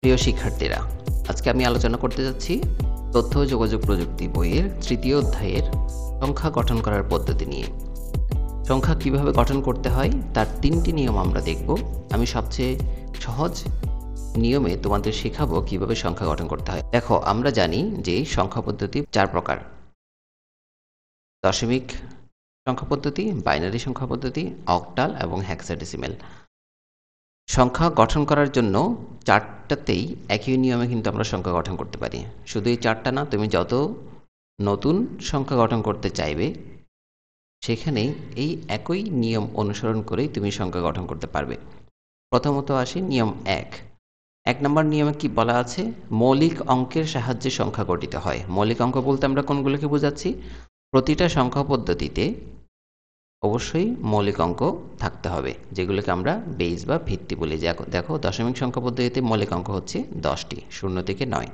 প্রিয় শিক্ষার্থীরা, আজকে আমি আলোচনা করতে যাচ্ছি তথ্য ও যোগাযোগ প্রযুক্তি বইয়ের তৃতীয় অধ্যায়ের সংখ্যা গঠন করার পদ্ধতি নিয়ে। সংখ্যা কিভাবে গঠন করতে হয় তার 3টি নিয়ম আমরা দেখব। আমি সবচেয়ে সহজ নিয়মে তোমাদের শেখাবো কিভাবে সংখ্যা গঠন করতে হয়। দেখো, আমরা জানি যে সংখ্যা পদ্ধতি 4 প্রকার: দশমিক সংখ্যা পদ্ধতি, বাইনারি সংখ্যা পদ্ধতি, অক্টাল এবং হেক্সাডেসিমেল। সংখ্যা গঠন করার জন্য 4টাতেই একই নিয়মে কিন্তু আমরা সংখ্যা গঠন করতে পারি। শুধু এই 4টা না, তুমি যত নতুন সংখ্যা গঠন করতে চাইবে সেখানে এই একই নিয়ম অনুসরণ করেই তুমি সংখ্যা গঠন করতে পারবে। প্রথমত আসি নিয়ম 1 নম্বর নিয়মে কি বলা আছে? মৌলিক অঙ্কের সাহায্যে সংখ্যা গঠিত হয়। মৌলিক অঙ্ক বলতে আমরা কোনগুলোকে বোঝাচ্ছি? প্রতিটা সংখ্যা পদ্ধতিতে অবশ্যই মৌলিক অঙ্ক থাকতে হবে, যেগুলোকে আমরা বেস বা ভিত্তি বলি। দেখো, দশমিক সংখ্যা পদ্ধতিতে মৌলিক অঙ্ক হচ্ছে 10টি, 0 থেকে 9।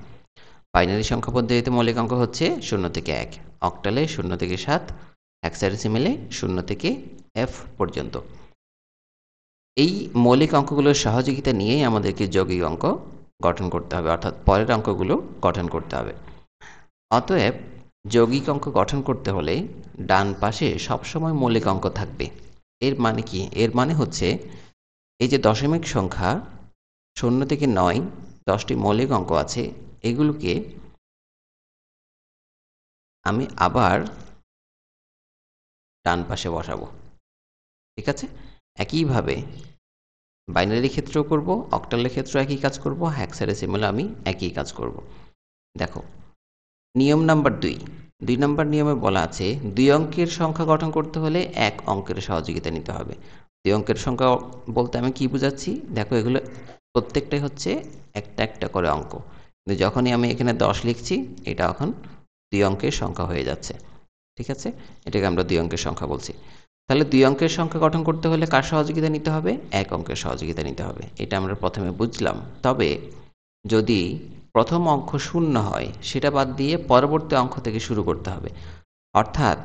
বাইনারি সংখ্যা পদ্ধতিতে মৌলিক অঙ্ক হচ্ছে 0 থেকে 1, অক্টালে 0 থেকে 7, হেক্সাডেসিমেলে 0 থেকে f পর্যন্ত। এই মৌলিক অঙ্কগুলোর সহযোগিতা নিয়েই আমাদেরকে যৌগিক অঙ্ক গঠন করতে হবে, অর্থাৎ পরের অঙ্কগুলো গঠন করতে হবে। অতএব যৌগিক অঙ্ক গঠন করতে হলে ডান পাশে সবসময় মৌলিক অঙ্ক থাকবে। এর মানে কি? এর মানে হচ্ছে এই যে দশমিক সংখ্যা 0 থেকে 9, 10টি মৌলিক অঙ্ক আছে, এগুলোকে আমি আবার ডান পাশে বসাবো। ঠিক আছে? একইভাবে বাইনারি ক্ষেত্রেও করব, অক্টালের ক্ষেত্রেও একই কাজ করব, হেক্সাডেসিমেলে আমি একই কাজ করব। দেখো, নিয়ম নাম্বার 2 নম্বর নিয়মে বলা আছে 2 অঙ্কের সংখ্যা গঠন করতে হলে 1 অঙ্কের সহযোগিতা নিতে হবে। 2 অঙ্কের সংখ্যা বলতে আমি কি বুঝাচ্ছি? দেখো, এগুলো প্রত্যেকটাই হচ্ছে একটা একটা করে অঙ্ক, কিন্তু যখনই আমি এখানে 10 লিখছি, এটা এখন 2 অঙ্কের সংখ্যা হয়ে যাচ্ছে। ঠিক আছে? এটাকে আমরা 2 অঙ্কের সংখ্যা বলছি। তাহলে 2 অঙ্কের সংখ্যা গঠন করতে হলে কার সহযোগিতা নিতে হবে? 1 অঙ্কের সহযোগিতা নিতে হবে। এটা আমরা প্রথমে বুঝলাম। তবে যদি প্রথম অঙ্ক 0 হয়, সেটা বাদ দিয়ে পরবর্তী অঙ্ক থেকে শুরু করতে হবে। অর্থাৎ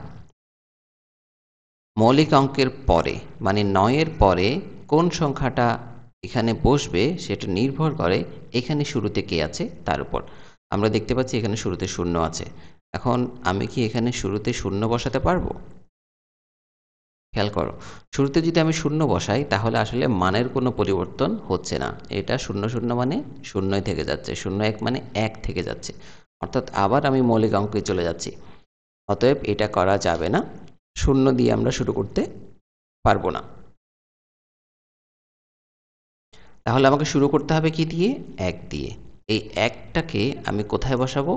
মৌলিক অঙ্কের পরে, মানে 9 এর পরে কোন সংখ্যাটা এখানে বসবে সেটা নির্ভর করে এখানে শুরুতে কে আছে তার উপর। আমরা দেখতে পাচ্ছি এখানে শুরুতে 0 আছে। এখন আমি কি এখানে শুরুতে 0 বসাতে পারবো? খেয়াল করো, শুরুতে যদি আমি 0 বসাই তাহলে আসলে মানের কোনো পরিবর্তন হচ্ছে না। এটা 0 0 মানে 0ই থেকে যাচ্ছে, 0 1 মানে 1 থেকে যাচ্ছে। অর্থাৎ আবার আমি মৌলিক অঙ্কে চলে যাচ্ছি। অতএব এটা করা যাবে না, 0 দিয়ে আমরা শুরু করতে পারবো না। তাহলে আমাকে শুরু করতে হবে কি দিয়ে? 1 দিয়ে। এই 1টাকে আমি কোথায় বসাবো?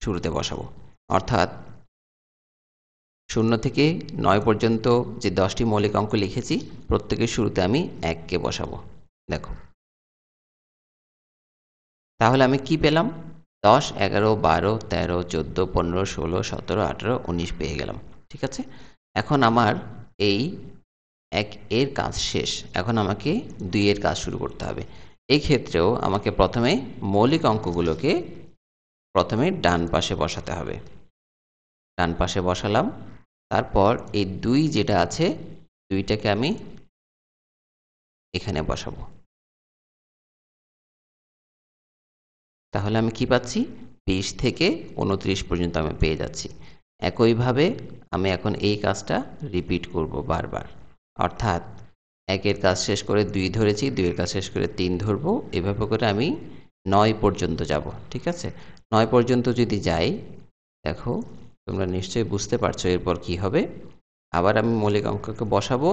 শুরুতে বসাবো। অর্থাৎ 0 থেকে 9 পর্যন্ত যে 10টি মৌলিক অঙ্ক লিখেছি, প্রত্যেকের শুরুতে আমি 1কে বসাবো। দেখো, তাহলে আমি কি পেলাম? 10, 11, 12, 13, 14, 15, 16, 17, 18, 19 পেয়ে গেলাম। ঠিক আছে? এখন আমার এই 1 এর কাজ শেষ। এখন আমাকে 2 এর কাজ শুরু করতে হবে। এই ক্ষেত্রেও আমাকে প্রথমে মৌলিক অঙ্কগুলোকে প্রথমে ডান পাশে বসাতে হবে। ডান পাশে বসালাম। তারপর এই 2 যেটা আছে, 2টাকে আমি এখানে বসাবো। তাহলে আমি কি পাচ্ছি? 20 থেকে 29 পর্যন্ত আমি পেয়ে যাচ্ছি। একইভাবে আমি এখন এই কাজটা রিপিট করব বারবার। অর্থাৎ 1 এর কাজ শেষ করে 2 ধরেছি, 2 এর কাজ শেষ করে 3 ধরব। এভাবে করে আমি 9 পর্যন্ত যাব। ঠিক আছে? 9 পর্যন্ত যদি যাই, দেখো তোমরা নিশ্চয়ই বুঝতে পারছো এরপর কি হবে। আবার আমি মৌলিক অঙ্ককে বসাবো।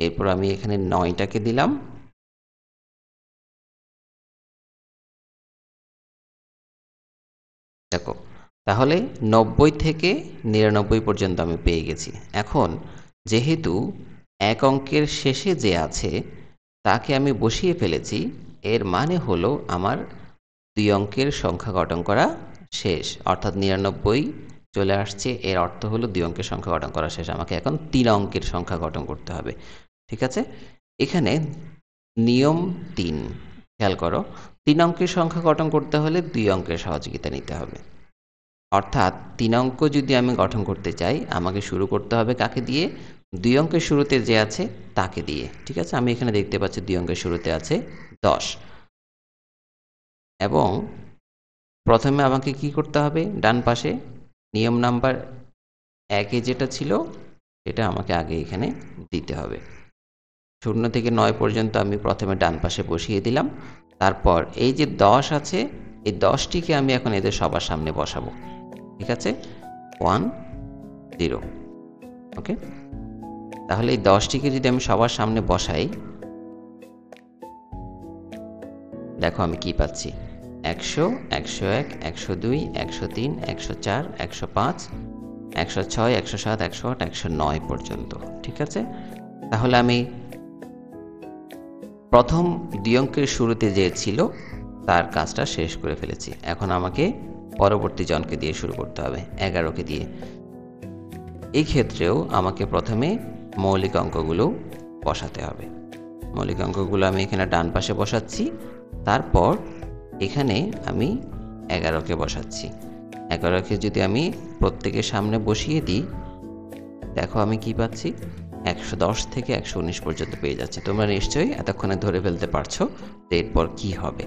এরপর আমি এখানে 9টাকে দিলাম। দেখো, তাহলে 90 থেকে 99 পর্যন্ত আমি পেয়ে গেছি। এখন যেহেতু 1 অঙ্কের শেষে যে আছে তাকে আমি বসিয়ে ফেলেছি, এর মানে হলো আমার 2 অঙ্কের সংখ্যা গঠন করা শেষ। অর্থাৎ 99 চলে আসছে, এর অর্থ হলো 2 অঙ্কের সংখ্যা গঠন করা শেষ। আমাকে এখন 3 অঙ্কের সংখ্যা গঠন করতে হবে। ঠিক আছে? এখানে নিয়ম 3, খেয়াল করো, 3 অঙ্কের সংখ্যা গঠন করতে হলে 2 অঙ্কের সহযোগিতা নিতে হবে। অর্থাৎ 3 অঙ্ক যদি আমি গঠন করতে চাই, আমাকে শুরু করতে হবে কাকে দিয়ে? 2 অঙ্কের শুরুতে যে আছে তাকে দিয়ে। ঠিক আছে? আমি এখানে দেখতে পাচ্ছি 2 অঙ্কের শুরুতে আছে 10। এবং প্রথমে আমাকে কি করতে হবে, ডান পাশে নিয়ম নাম্বার 1-এ যেটা ছিল সেটা আমাকে আগে এখানে দিতে হবে। 0 থেকে 9 পর্যন্ত আমি প্রথমে ডান পাশে বসিয়ে দিলাম। তারপর এই যে 10 আছে, এই 10টিকে আমি এখন এদের সবার সামনে বসাবো। ঠিক আছে? 1 0। ওকে? তাহলে এই 10টিকে যদি আমি সবার সামনে বসাই, দেখো আমি কি পাচ্ছি। 100, 101, 102, 103, 104, 105, 106, 107, 108, 109 পর্যন্ত। ঠিক আছে? তাহলে আমি প্রথম 2 অঙ্কের শুরুতে যে ছিল তার কাজটা শেষ করে ফেলেছি। এখন আমাকে পরবর্তী জনকে দিয়ে শুরু করতে হবে, 11কে দিয়ে। এই ক্ষেত্রেও আমাকে প্রথমে মৌলিক অঙ্কগুলো বসাতে হবে। মৌলিক অঙ্কগুলো আমি এখানে ডান পাশে বসাচ্ছি। তারপর এখানে আমি 11কে বসাচ্ছি। 11কে যদি আমি প্রত্যেকের সামনে বসিয়ে দিই, দেখো আমি কি পাচ্ছি, 110 থেকে 119 পর্যন্ত পেয়ে যাচ্ছে। তোমরা নিশ্চয়ই এতক্ষণে ধরে ফেলতে পারছো যে এরপর কি হবে।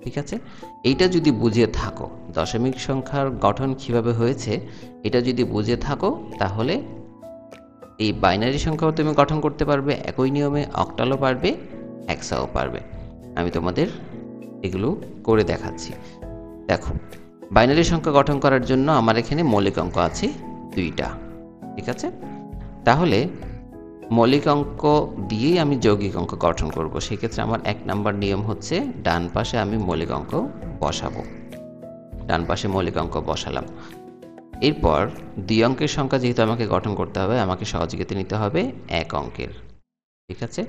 ঠিক আছে? এইটা যদি বুঝে থাকো, দশমিক সংখ্যার গঠন কিভাবে হয়েছে এটা যদি বুঝে থাকো, তাহলে এই বাইনারি সংখ্যাও তুমি গঠন করতে পারবে একই নিয়মে, অক্টালও পারবে, হেক্সাও পারবে। আমি তোমাদের এগুলো করে দেখাচ্ছি। দেখো, বাইনারি সংখ্যা গঠন করার জন্য আমার এখানে মৌলিক অঙ্ক আছে 2টা। ঠিক আছে? তাহলে মৌলিক অঙ্ক দিয়েই আমি যৌগিক অঙ্ক গঠন করব। সেক্ষেত্রে আমার 1 নাম্বার নিয়ম হচ্ছে ডান পাশে আমি মৌলিক অঙ্ক বসাবো। ডান পাশে মৌলিক অঙ্ক বসালাম। এরপর 2 অঙ্কের সংখ্যা যেহেতু আমাকে গঠন করতে হবে, আমাকে সহযোগিতা নিতে হবে 1 অঙ্কের। ঠিক আছে?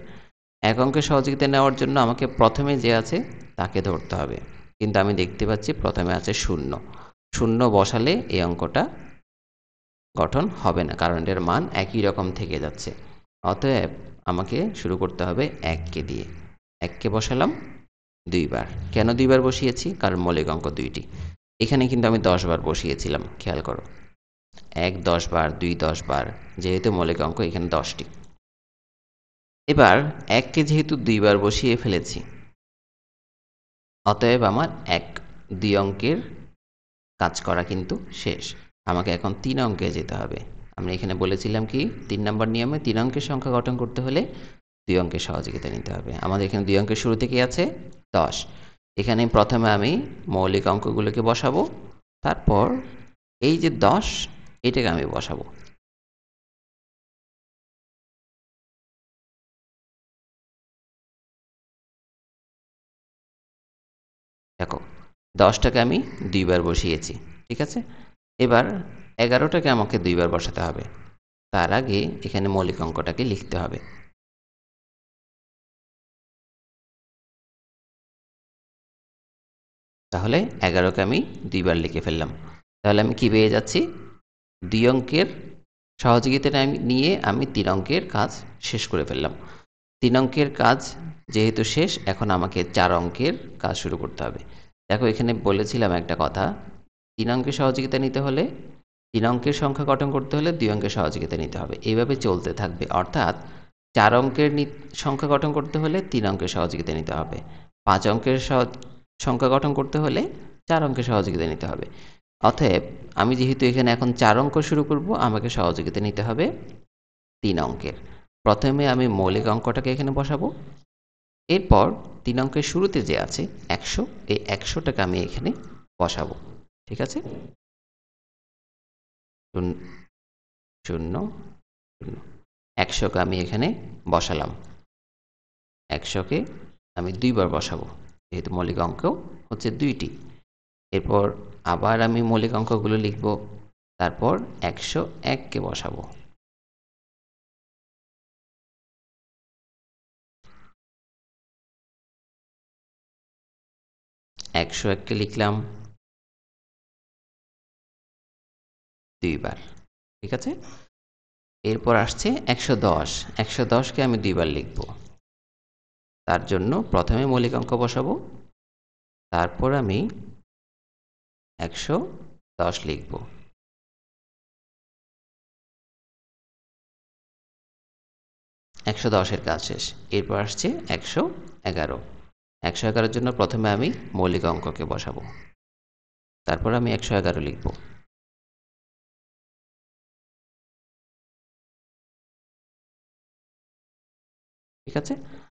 1 অঙ্কের সহযোগিতা নেওয়ার জন্য আমাকে প্রথমে যে আছে তাকে ধরতে হবে। কিন্তু আমি দেখতে পাচ্ছি প্রথমে আছে 0। 0 বসালে এই অঙ্কটা গঠন হবে না, কারণ এর মান একই রকম থেকে যাচ্ছে। অতএব আমাকে শুরু করতে হবে 1কে দিয়ে। 1কে বসালাম 2 বার। কেন 2 বার বসিয়েছি? কারণ মৌলিক অঙ্ক 2টি। এখানে কিন্তু আমি 10 বার বসিয়েছিলাম, খেয়াল করো। 1 10 বার, 2 10 বার, যেহেতু মৌলিক অঙ্ক এখানে 10টি। এবার 1কে যেহেতু 2 বার বসিয়ে ফেলেছি, অতএব আমার 2 অঙ্কের কাজ করা কিন্তু শেষ। আমাকে এখন 3 অঙ্কে যেতে হবে। আমরা এখানে বলেছিলাম কি, 3 নম্বর নিয়মে 3 অঙ্কের সংখ্যা গঠন করতে হলে 2 অঙ্কের সহযোগিতা নিতে হবে। আমাদের এখানে 2 অঙ্কের শুরুতে কি আছে? 10। এখানে প্রথমে আমি মৌলিক অঙ্কগুলোকে বসাবো। তারপর এই যে 10, এটাকে আমি বসাবো। দেখো, 10টাকে আমি 2 বার বসিয়েছি। ঠিক আছে? এবার 11টাকে আমাকে 2 বার বসাতে হবে। তার আগে এখানে মৌলিক অঙ্কটাকে লিখতে হবে। তাহলে 11কে আমি 2 বার লিখে ফেললাম। তাহলে আমি কি পেয়ে যাচ্ছি? 2 অঙ্কের সহযোগিতাটা নিয়ে আমি 3 অঙ্কের কাজ শেষ করে ফেললাম। 3 অঙ্কের কাজ যেহেতু শেষ, এখন আমাকে 4 অঙ্কের কাজ শুরু করতে হবে। দেখো, এখানে বলেছিলাম একটা কথা, 3 অঙ্কের সহযোগিতা নিতে হলে, 3 অঙ্কের সংখ্যা গঠন করতে হলে 2 অঙ্কের সহযোগিতা নিতে হবে। এইভাবে চলতে থাকবে। অর্থাৎ 4 অঙ্কের সংখ্যা গঠন করতে হলে 3 অঙ্কের সহযোগিতা নিতে হবে। 5 অঙ্কের সংখ্যা গঠন করতে হলে 4 অঙ্কের সহযোগিতা নিতে হবে। অতএব আমি যেহেতু এখানে এখন 4 অঙ্ক শুরু করব, আমাকে সহযোগিতা নিতে হবে 3 অঙ্কের। প্রথমে আমি মৌলিক অঙ্কটাকে এখানে বসাবো। এরপর 3 অঙ্কের শুরুতে যে আছে 100, এই 100টাকে আমি এখানে বসাবো। ঠিক আছে? 0 0 0। 100কে আমি এখানে বসালাম। 100কে আমি 2 বার বসাবো, যেহেতু মৌলিক অঙ্ক হচ্ছে 2টি। এরপর আবার আমি মৌলিক অঙ্কগুলো লিখব। তারপর 101কে বসাবো। 101কে লিখলাম 2 বার। ঠিক আছে? এরপর আসছে 110। 110কে আমি 2 বার লিখব। তার জন্য প্রথমে মৌলিক অঙ্ক বসাবো। তারপর আমি 110 লিখব। 110 এর কাজ শেষ। এরপর আসছে 111। 111-র জন্য প্রথমে আমি মৌলিক অঙ্ককে বসাবো, তারপর আমি 111 লিখব। ঠিক আছে,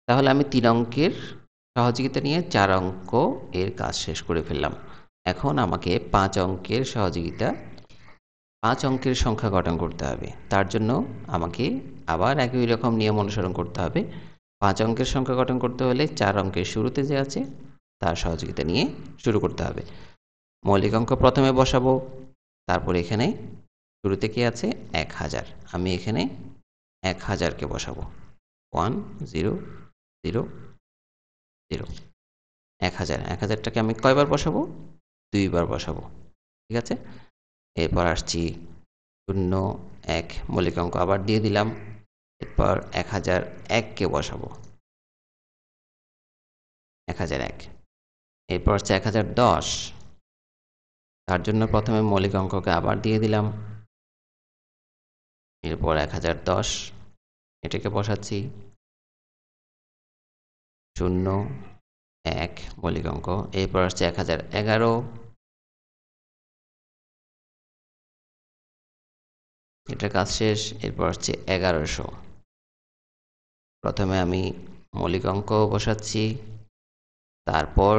তাহলে আমি 3 অঙ্কের সহযোগিতা নিয়ে 4 অঙ্ক এর কাজ শেষ করে ফেললাম। এখন আমাকে 5 অঙ্কের সহযোগিতা 5 অঙ্কের সংখ্যা গঠন করতে হবে। তার জন্য আমাকে আবার একই রকম নিয়ম অনুসরণ করতে হবে। 5 অঙ্কের সংখ্যা গঠন করতে হলে 4 অঙ্কের শুরুতে যে আছে তার সহযোগিতা নিয়ে শুরু করতে হবে। মৌলিক অঙ্ক প্রথমে বসাবো, তারপর এখানে শুরুতে কি আছে 1000, আমি এখানে 1000কে বসাবো। 1 0 0 0 1000, 1000টাকে আমি কয়বার বসাবো? 2 বার বসাবো। ঠিক আছে, এরপর আসছি 0 1, মৌলিক অঙ্ক আবার দিয়ে দিলাম। এরপর 1001কে বসাবো, 1001। এরপর হচ্ছে 1010, তার জন্য প্রথমে মৌলিক অঙ্ককে আবার দিয়ে দিলাম। এরপর 1010 এটাকে বসাচ্ছি। 0 1 মৌলিক অঙ্ক। এরপর আসছে 1011, এটার কাজ শেষ। এরপর আসছে 1100, প্রথমে আমি মৌলিক অঙ্ক বসাচ্ছি, তারপর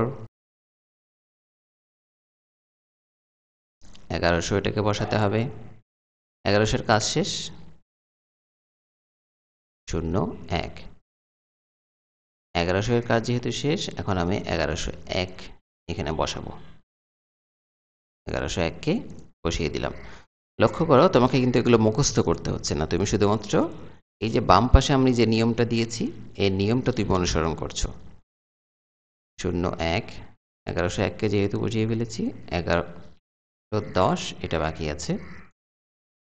1100 এটাকে বসাতে হবে। 1100-এর কাজ শেষ। 0 1, 1100-এর কাজ যেহেতু শেষ, এখন আমি 1101 এখানে বসাবো। 1101কে বসিয়ে দিলাম। লক্ষ্য করো, তোমাকে কিন্তু এগুলো মুখস্থ করতে হচ্ছে না, তুমি শুধুমাত্র এই যে বাম পাশে আমি যে নিয়মটা দিয়েছি এই নিয়মটা তুমি অনুসরণ করছো। 0 1, 1101কে যেহেতু বসিয়ে ফেলেছি, 1110 এটা বাকি আছে,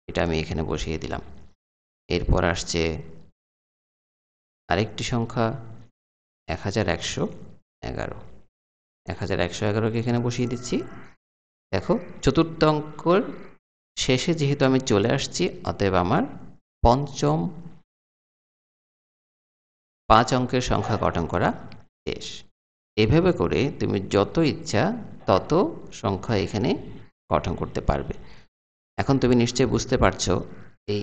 এটা আমি এখানে বসিয়ে দিলাম। এরপর আসছে আরেকটি সংখ্যা 1111, 1111কে এখানে বসিয়ে দিচ্ছি। দেখো, চতুর্থ অঙ্কর শেষে যেহেতু আমি চলে আসছি, অতএব আমার পঞ্চম 5 অঙ্কের সংখ্যা গঠন করা শেষ। এভাবে করে তুমি যত ইচ্ছা তত সংখ্যা এখানে গঠন করতে পারবে। এখন তুমি নিশ্চয়ই বুঝতে পারছো এই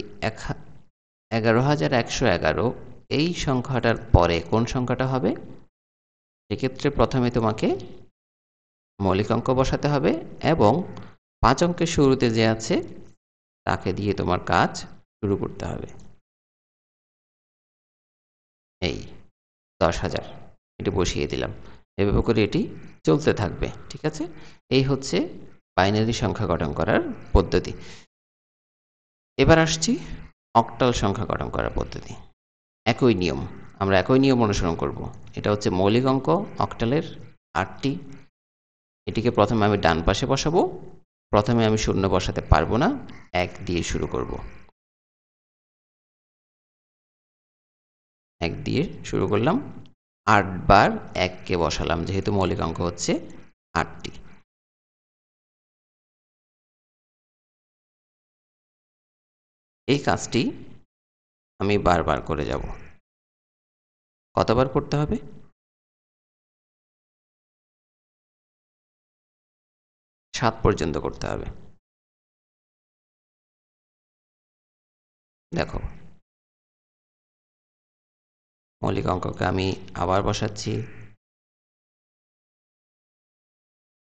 11111 এই সংখ্যাটার পরে কোন সংখ্যাটা হবে। সেক্ষেত্রে প্রথমে তোমাকে মৌলিক অঙ্ক বসাতে হবে এবং 5 অঙ্কের শুরুতে যে আছে তাকে দিয়ে তোমার কাজ শুরু করতে হবে। এই 10,000 এটি বসিয়ে দিলাম। এভাবে করে এটি চলতে থাকবে। ঠিক আছে, এই হচ্ছে বাইনারি সংখ্যা গঠন করার পদ্ধতি। এবার আসছি অক্টাল সংখ্যা গঠন করার পদ্ধতি। একই নিয়ম, আমরা একই নিয়ম অনুসরণ করব। এটা হচ্ছে মৌলিক অঙ্ক অক্টালের 8টি। এটিকে প্রথমে আমি ডান পাশে বসাবো। প্রথমে আমি 0 বসাতে পারবো না, 1 দিয়ে শুরু করব। 1 দিয়ে শুরু করলাম, 8 বার 1কে বসালাম, যেহেতু মৌলিক অঙ্ক হচ্ছে 8টি। এই কাজটি আমি বারবার করে যাব। কতবার করতে হবে? 7 পর্যন্ত করতে হবে। দেখো, মৌলিক অঙ্ককে আমি আবার বসাচ্ছি।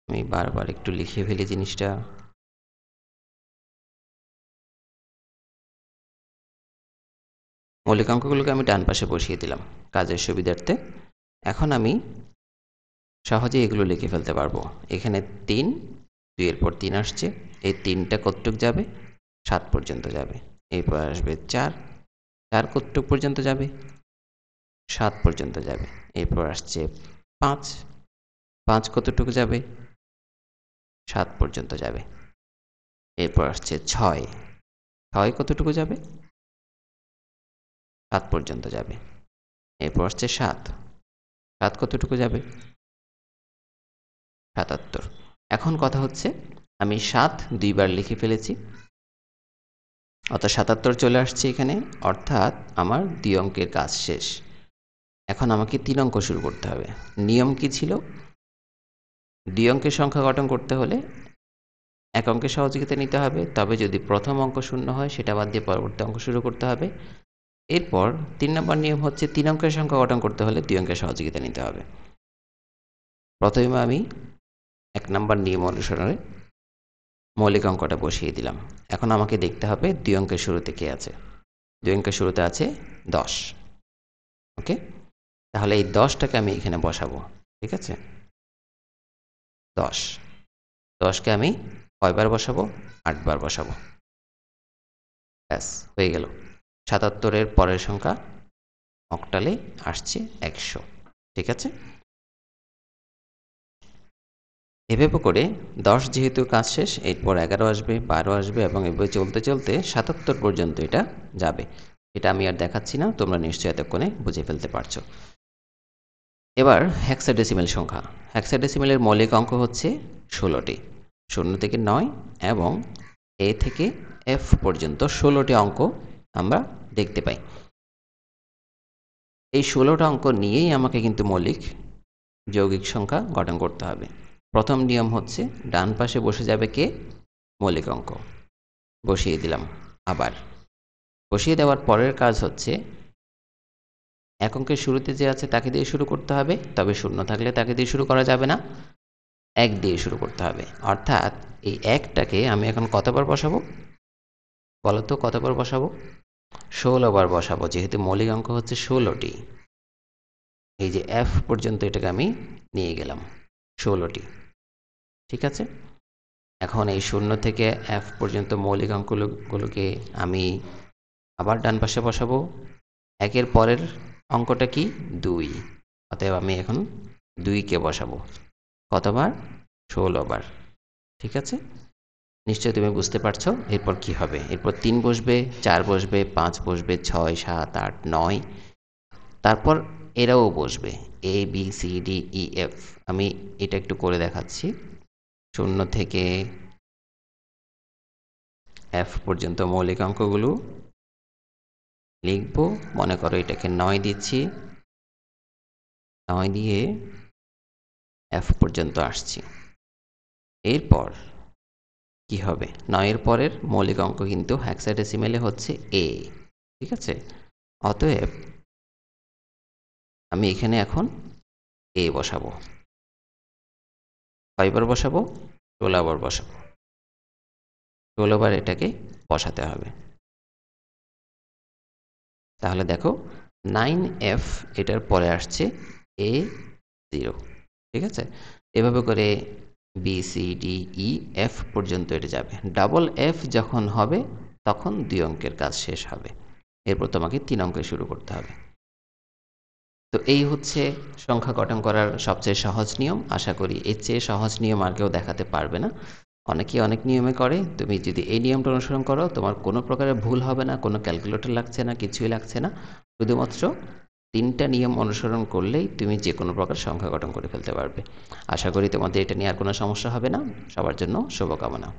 আমি বারবার একটু লিখে ফেলি জিনিসটা। মৌলিক অঙ্কগুলোকে আমি ডান পাশে বসিয়ে দিলাম কাজের সুবিধার্থে। এখন আমি সহজেই এগুলো লিখে ফেলতে পারবো। এখানে 3, 2 এর পর 3 আসছে, এই 3টা কতটুক যাবে? 7 পর্যন্ত যাবে। এরপর আসবে 4, 4 কতটুক পর্যন্ত যাবে? 7 পর্যন্ত যাবে। এরপর আসছে 5, 5 কতটুকু যাবে? 7 পর্যন্ত যাবে। এরপর আসছে 6, 6 কতটুকু যাবে? 7 পর্যন্ত যাবে। এরপর আসছে 7, 7 কতটুকু যাবে? 77। এখন কথা হচ্ছে আমি 7 2 বার লিখে ফেলেছি, অর্থাৎ 77 চলে আসছে এখানে, অর্থাৎ আমার 2 অঙ্কের কাজ শেষ। এখন আমাকে 3 অঙ্ক শুরু করতে হবে। নিয়ম কি ছিল? 2 অঙ্কের সংখ্যা গঠন করতে হলে 1 অঙ্কের সহযোগিতা নিতে হবে। তবে যদি প্রথম অঙ্ক শূন্য হয় সেটা বাদ দিয়ে পরবর্তী অঙ্ক শুরু করতে হবে। এরপর 3 নম্বর নিয়ম হচ্ছে 3 অঙ্কের সংখ্যা গঠন করতে হলে 2 অঙ্কের সহযোগিতা নিতে হবে। প্রথমে আমি 1 নম্বর নিয়ম অনুসারে মৌলিক অঙ্কটা বসিয়ে দিলাম। এখন আমাকে দেখতে হবে 2 অঙ্কের শুরুতে কে আছে। 2 অঙ্কের শুরুতে আছে 10। ওকে? তাহলে এই 10টাকে আমি এখানে বসাবো। ঠিক আছে? 10। 10কে আমি কয়বার বসাবো? 8 বার বসাবো। ব্যাস হয়ে গেল। 77 এর পরের সংখ্যা অক্টালে আসছে 100। ঠিক আছে? এভাবে করে 10 যেহেতু কাজ শেষ, এরপর 11 আসবে, 12 আসবে এবং এভাবে চলতে চলতে 77 পর্যন্ত এটা যাবে। এটা আমি আর দেখাচ্ছি না, তোমরা নিশ্চয়ই এতক্ষণে বুঝে ফেলতে পারছো। এবার হেক্সাডেসিমেল সংখ্যা। হেক্সাডেসিমেলের মৌলিক অঙ্ক হচ্ছে 16টি। 0 থেকে 9 এবং এ থেকে এফ পর্যন্ত 16টি অঙ্ক আমরা দেখতে পাই। এই 16টা অঙ্ক নিয়েই আমাকে কিন্তু মৌলিক যৌগিক সংখ্যা গঠন করতে হবে। প্রথম নিয়ম হচ্ছে ডান পাশে বসে যাবে কে? মৌলিক অঙ্ক। বসিয়ে দিলাম। আবার বসিয়ে দেওয়ার পরের কাজ হচ্ছে 1 অঙ্কের শুরুতে যে আছে তাকে দিয়ে শুরু করতে হবে। তবে শূন্য থাকলে তাকে দিয়ে শুরু করা যাবে না, 1 দিয়ে শুরু করতে হবে। অর্থাৎ এই 1টাকে আমি এখন কতবার বসাবো বলো তো? কতবার বসাবো? 16 বার বসাবো, যেহেতু মৌলিক অঙ্ক হচ্ছে 16টি। এই যে এফ পর্যন্ত এটাকে আমি নিয়ে গেলাম 16টি। ঠিক আছে? এখন এই 0 থেকে এফ পর্যন্ত মৌলিক অঙ্কগুলোকে আমি আবার ডান পাশে বসাবো। 1 এর পরের অঙ্কটা কি? 2। অতএব আমি এখন 2কে বসাবো। কতবার? 16 বার। ঠিক আছে? নিশ্চয়ই তুমি বুঝতে পারছো এরপর কি হবে। এরপর 3 বসবে, 4 বসবে, 5 বসবে, 6, 7, 8, 9। তারপর এরাও বসবে, A B C D E F. আমি এটা একটু করে দেখাচ্ছি। 0 থেকে এফ পর্যন্ত মৌলিক অঙ্কগুলো লিখবো। মনে করো এটাকে 9 দিচ্ছি, 9 দিয়ে এফ পর্যন্ত আসছি। এরপর কি হবে? 9 এর পরের মৌলিক অঙ্ক কিন্তু হেক্সাডেসিমেলে হচ্ছে এ। ঠিক আছে? অতএব আমি এখানে এখন এ বসাবো। কয়বার বসাবো? 16 বার বসাবো। 16 বার এটাকে বসাতে হবে। তাহলে দেখো 9F এটার পরে আসছে A0। ঠিক আছে? এভাবে করে B C D E F পর্যন্ত এটা যাবে। ডাবল এফ যখন হবে তখন 2 অঙ্কের কাজ শেষ হবে। এরপর তোমাকে 3 অঙ্কে শুরু করতে হবে। তো এই হচ্ছে সংখ্যা গঠন করার সবচেয়ে সহজ নিয়ম। আশা করি এর চেয়ে সহজ নিয়ম আর কেউ দেখাতে পারবে না। অনেকেই অনেক নিয়মে করে। তুমি যদি এই নিয়মটা অনুসরণ করো, তোমার কোনো প্রকারের ভুল হবে না, কোনো ক্যালকুলেটর লাগছে না, কিছুই লাগছে না। শুধুমাত্র 3টা নিয়ম অনুসরণ করলেই তুমি যে কোনো প্রকার সংখ্যা গঠন করে ফেলতে পারবে। আশা করি তোমাদের এটা নিয়ে আর কোনো সমস্যা হবে না। সবার জন্য শুভকামনা।